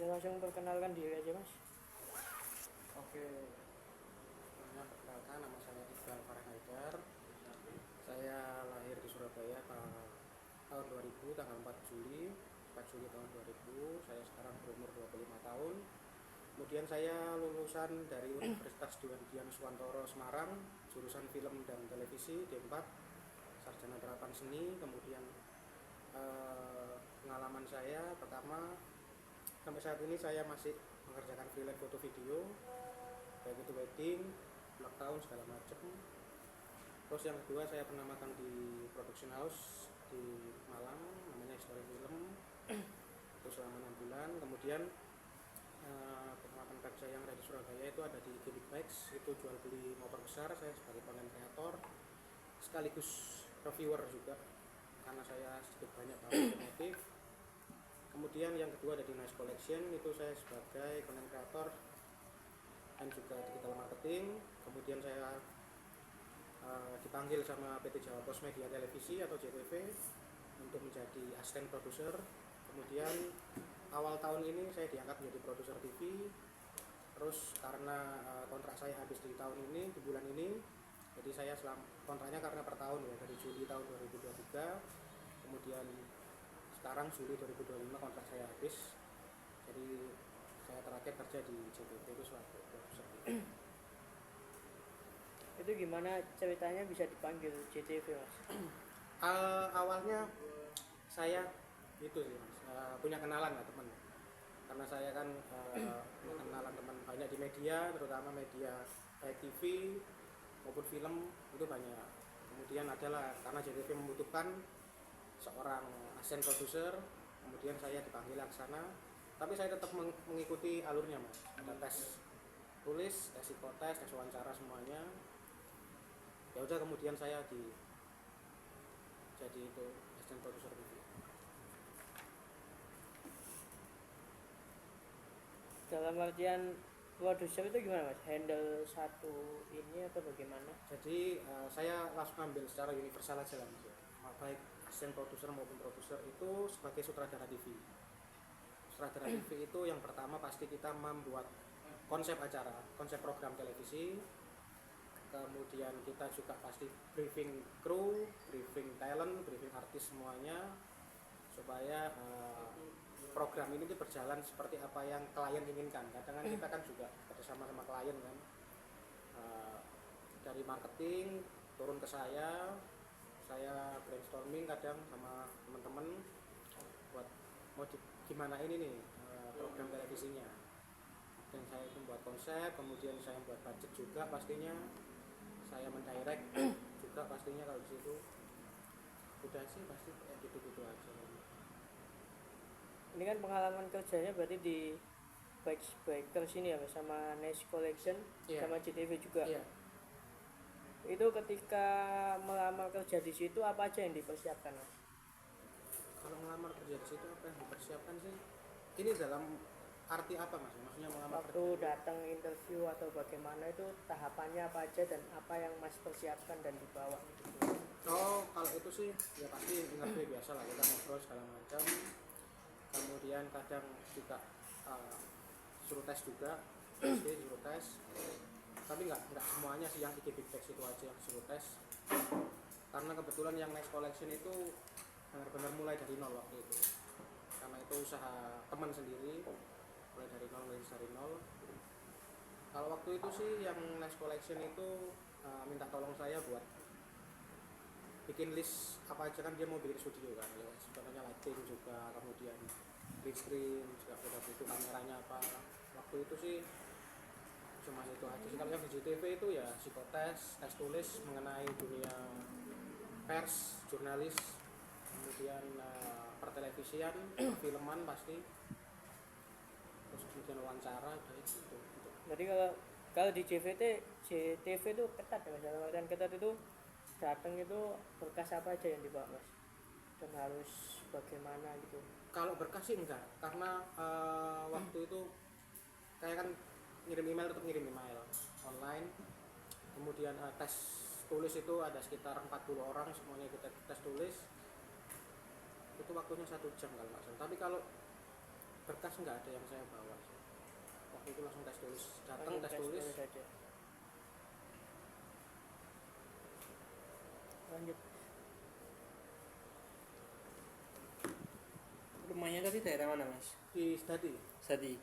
bisa langsung perkenalkan diri aja Mas. Oke, sebelumnya perkenalkan nama saya Iqbal Farah Haidar. Saya lahir di Surabaya tahun 2000, tanggal 4 Juli tahun 2000. Saya sekarang berumur 25 tahun. Kemudian saya lulusan dari Universitas Dian Suwantoro Semarang, jurusan film dan televisi D4, sarjana terapan seni. Kemudian pengalaman saya pertama, sampai saat ini saya masih mengerjakan freelance foto video, baik itu wedding, ulang tahun segala macam. Terus yang kedua, saya pernah magang di production house di Malang, namanya History Film, itu selama 6 bulan. Kemudian pengalaman kerja yang ada di Surabaya itu ada di Gimmick Bikes, itu jual beli motor besar. Saya sebagai content creator sekaligus reviewer juga, karena saya sedikit banyak tahu otomotif. Kemudian yang kedua ada di Nice Collection, itu saya sebagai content creator dan juga digital marketing. Kemudian saya dipanggil sama PT Jawa Pos Media Televisi atau JTV untuk menjadi asisten produser. Kemudian awal tahun ini saya diangkat menjadi produser TV. Terus karena kontrak saya habis di tahun ini, di bulan ini, jadi saya kontraknya karena per tahun ya, dari Juli tahun 2023, kemudian sekarang Juli 2025 kontrak saya habis. Jadi saya terakhir kerja di JTV itu sebagai produser TV. Itu gimana ceritanya bisa dipanggil JTV Mas? Awalnya saya itu sih Mas, punya kenalan lah teman, karena saya kan punya kenalan teman banyak di media, terutama media baik TV maupun film itu banyak. Kemudian adalah karena JTV membutuhkan seorang asisten produser, kemudian saya dipanggil ke sana, tapi saya tetap mengikuti alurnya Mas, ada tes tulis, tes psikotes, tes wawancara semuanya. Ya udah, kemudian saya jadi itu asisten produser TV. Dalam artian produser itu gimana Mas? Handle satu ini atau bagaimana? Jadi saya langsung ambil secara universal aja lah Mas ya. Baik asisten produser maupun produser itu sebagai sutradara TV. Sutradara TV itu yang pertama pasti kita membuat konsep acara, konsep program televisi. Kemudian kita juga pasti briefing kru, briefing talent, briefing artis semuanya, supaya program ini berjalan seperti apa yang klien inginkan. Kadang kan kita kan juga bersama sama klien kan, dari marketing turun ke saya brainstorming kadang sama teman-teman buat mau gimana ini nih program televisinya. Dan saya itu membuat konsep, kemudian saya membuat budget juga pastinya, saya mendirect juga pastinya. Kalau di situ udah sih pasti kayak gitu-gitu aja. Ini kan pengalaman kerjanya berarti di Bikers ini ya Mas, sama Nice Collection, sama JTV juga. Itu ketika melamar kerja di situ apa aja yang dipersiapkan Mas? Kalau melamar kerja di situ apa yang dipersiapkan sih? Ini dalam arti apa Mas? Maksudnya melamar Waktu datang interview atau bagaimana, itu tahapannya apa aja dan apa yang Mas persiapkan dan dibawa gitu. Oh, kalau itu sih ya pasti interview biasa lah, kita ngobrol segala macam. Kemudian kadang juga suruh tes juga, pasti suruh tes. Tapi nggak semuanya sih yang Big Bikes itu aja yang suruh tes. Karena kebetulan yang Next Collection itu benar-benar mulai dari nol waktu itu. Karena itu usaha teman sendiri, mulai dari nol. Kalau waktu itu sih yang Next Collection itu minta tolong saya buat bikin list apa aja, kan dia mau bikin studio kan, ya sebenarnya lighting juga, kemudian green screen juga udah butuh kameranya apa. Waktu itu sih cuma itu aja sih. Kalau yang di JTV itu ya psikotes, tes tulis mengenai dunia pers, jurnalis, kemudian pertelevisian, filman pasti, terus kemudian wawancara udah itu. Jadi kalau di JTV itu ketat ya Mas, dalam artian ketat itu datang itu berkas apa aja yang dibawa Mas, dan harus bagaimana gitu? Kalau berkas sih enggak, karena waktu itu kayak kan tetap ngirim email online. Kemudian tes tulis itu ada sekitar 40 orang semuanya kita tes tulis, itu waktunya 1 jam kalau nggak salah. Tapi kalau berkas nggak ada yang saya bawa sih. Waktu itu langsung tes tulis, datang tes tulis. Saja. Lanjut. Rumahnya tadi daerah mana mas? Di Stadi. Stadi.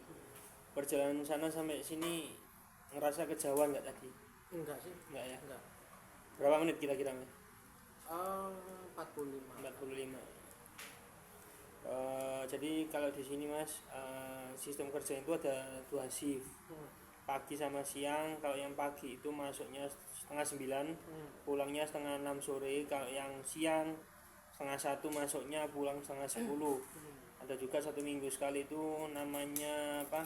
Perjalanan sana sampai sini ngerasa kejauhan nggak tadi? Enggak sih. Enggak ya? Enggak. Berapa menit kira-kira mas? 45. 45. Jadi kalau di sini mas, sistem kerja itu ada 2 shift, pagi sama siang. Kalau yang pagi itu masuknya setengah 9, pulangnya setengah 6 sore. Kalau yang siang setengah 1 masuknya, pulang setengah 10. Ada juga 1 minggu sekali itu namanya apa,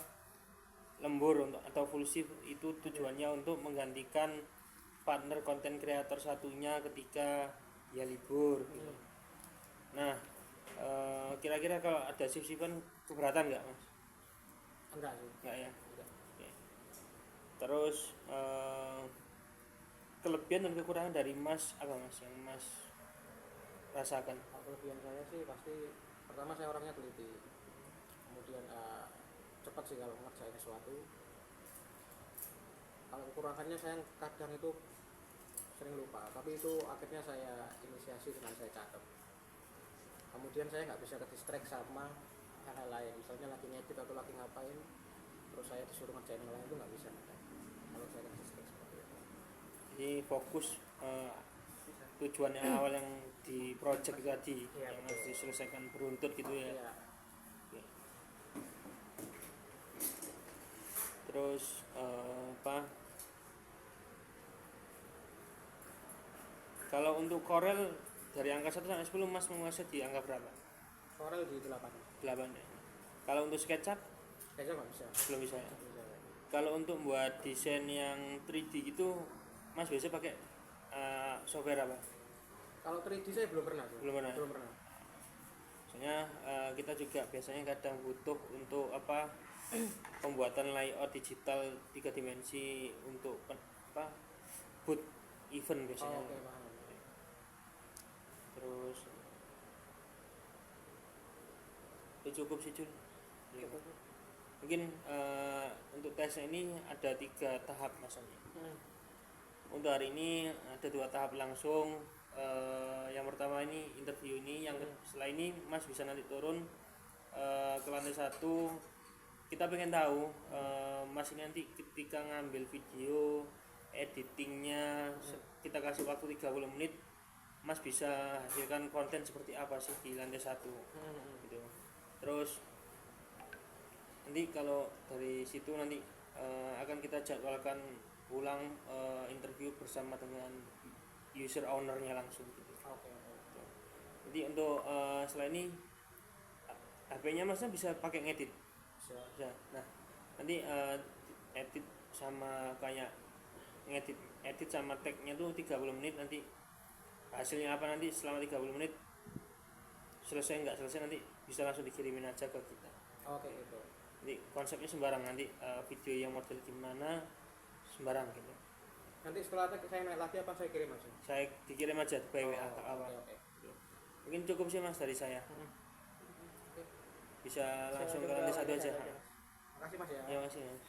lembur atau full shift. Itu tujuannya untuk menggantikan partner konten kreator satunya ketika dia libur gitu. Nah, kira-kira kalau ada shift-shiftan keberatan nggak mas? Enggak sih. Nggak ya. Enggak. Oke. Terus kelebihan dan kekurangan dari mas apa mas yang mas rasakan? Kelebihan saya sih pasti pertama saya orangnya teliti, kemudian cepat sih kalau ngerjain sesuatu. Kalau kekurangannya saya kadang itu sering lupa, tapi itu akhirnya saya inisiasi dengan saya catat. Kemudian saya nggak bisa ke-distract sama hal-hal lain, misalnya lagi ngedit atau lagi ngapain terus saya disuruh ngerjain yang lain, itu nggak bisa kalau saya ke-distract seperti itu. Jadi fokus tujuan yang awal yang di project tadi Ya, yang betul. harus diselesaikan beruntut gitu ya. Ya. Oke. Terus apa? Kalau untuk Corel dari angka 1 sampai 10 mas menguasai di angka berapa? Corel di 8. 8 ya. Kalau untuk SketchUp Kayaknya nggak bisa. belum bisa ya. Nggak bisa. Kalau untuk buat desain yang 3D gitu mas biasa pakai software apa? Kalau 3D saya belum pernah sih. Belum pernah. Belum pernah. Soalnya kita juga biasanya kadang butuh untuk apa pembuatan layout digital 3 dimensi untuk apa boot event biasanya. Oh, oke, paham. Terus ya cukup sih Jul. Mungkin untuk tesnya ini ada 3 tahap masanya. Untuk hari ini ada 2 tahap langsung. Yang pertama ini interview ini, yang setelah ini mas bisa nanti turun ke lantai 1. Kita pengen tahu mas ini nanti ketika ngambil video editingnya kita kasih waktu 30 menit, mas bisa hasilkan konten seperti apa sih di lantai 1 gitu. Terus nanti kalau dari situ nanti akan kita jadwalkan ulang interview bersama dengan user ownernya langsung gitu. Oke. Jadi untuk setelah ini HP-nya masnya bisa pakai ngedit. Bisa. Nah nanti edit sama kayak edit sama tag-nya tuh 30 menit, nanti hasilnya apa nanti selama 30 menit selesai nggak selesai nanti bisa langsung dikirimin aja ke kita. Oke, itu. Jadi konsepnya sembarang, nanti video yang model gimana sembarang gitu. Nanti setelah saya naik lagi apa saya kirim aja? Saya dikirim aja by WA ke awal. Oke. Mungkin cukup sih mas dari saya. Oke. Bisa langsung ke lantai 1 aja. Makasih Mas ya. Ya masih mas.